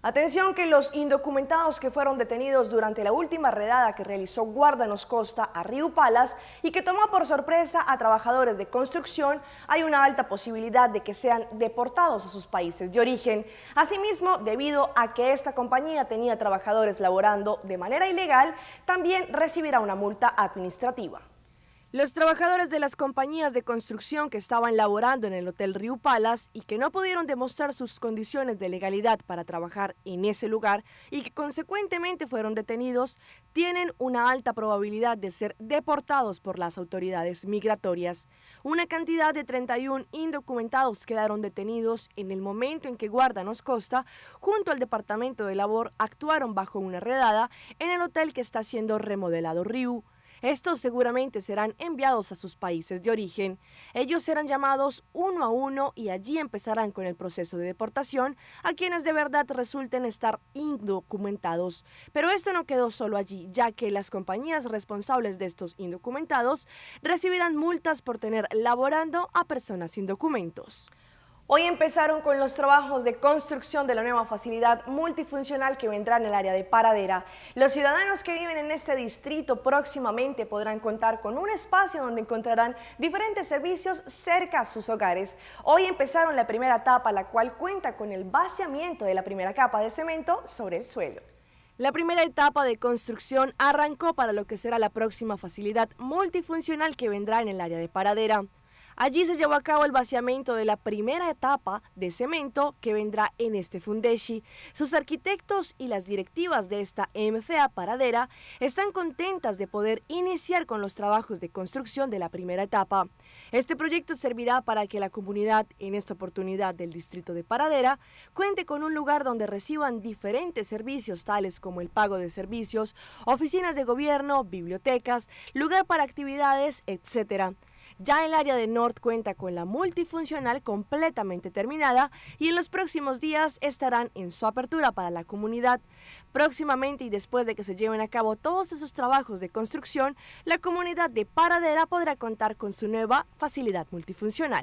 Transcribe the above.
Atención que los indocumentados que fueron detenidos durante la última redada que realizó Guardanos Costa a Río Palas y que tomó por sorpresa a trabajadores de construcción, hay una alta posibilidad de que sean deportados a sus países de origen. Asimismo, debido a que esta compañía tenía trabajadores laborando de manera ilegal, también recibirá una multa administrativa. Los trabajadores de las compañías de construcción que estaban laborando en el Hotel Río Palas y que no pudieron demostrar sus condiciones de legalidad para trabajar en ese lugar y que consecuentemente fueron detenidos, tienen una alta probabilidad de ser deportados por las autoridades migratorias. Una cantidad de 31 indocumentados quedaron detenidos en el momento en que Guardanos Costa, junto al Departamento de Labor, actuaron bajo una redada en el hotel que está siendo remodelado Río. Estos seguramente serán enviados a sus países de origen. Ellos serán llamados uno a uno y allí empezarán con el proceso de deportación a quienes de verdad resulten estar indocumentados. Pero esto no quedó solo allí, ya que las compañías responsables de estos indocumentados recibirán multas por tener laborando a personas sin documentos. Hoy empezaron con los trabajos de construcción de la nueva facilidad multifuncional que vendrá en el área de Paradera. Los ciudadanos que viven en este distrito próximamente podrán contar con un espacio donde encontrarán diferentes servicios cerca a sus hogares. Hoy empezaron la primera etapa, la cual cuenta con el vaciamiento de la primera capa de cemento sobre el suelo. La primera etapa de construcción arrancó para lo que será la próxima facilidad multifuncional que vendrá en el área de Paradera. Allí se llevó a cabo el vaciamiento de la primera etapa de cemento que vendrá en este fundeshi. Sus arquitectos y las directivas de esta MFA Paradera están contentas de poder iniciar con los trabajos de construcción de la primera etapa. Este proyecto servirá para que la comunidad, en esta oportunidad del distrito de Paradera, cuente con un lugar donde reciban diferentes servicios tales como el pago de servicios, oficinas de gobierno, bibliotecas, lugar para actividades, etc. Ya el área de Norte cuenta con la multifuncional completamente terminada y en los próximos días estarán en su apertura para la comunidad. Próximamente y después de que se lleven a cabo todos esos trabajos de construcción, la comunidad de Paradera podrá contar con su nueva facilidad multifuncional.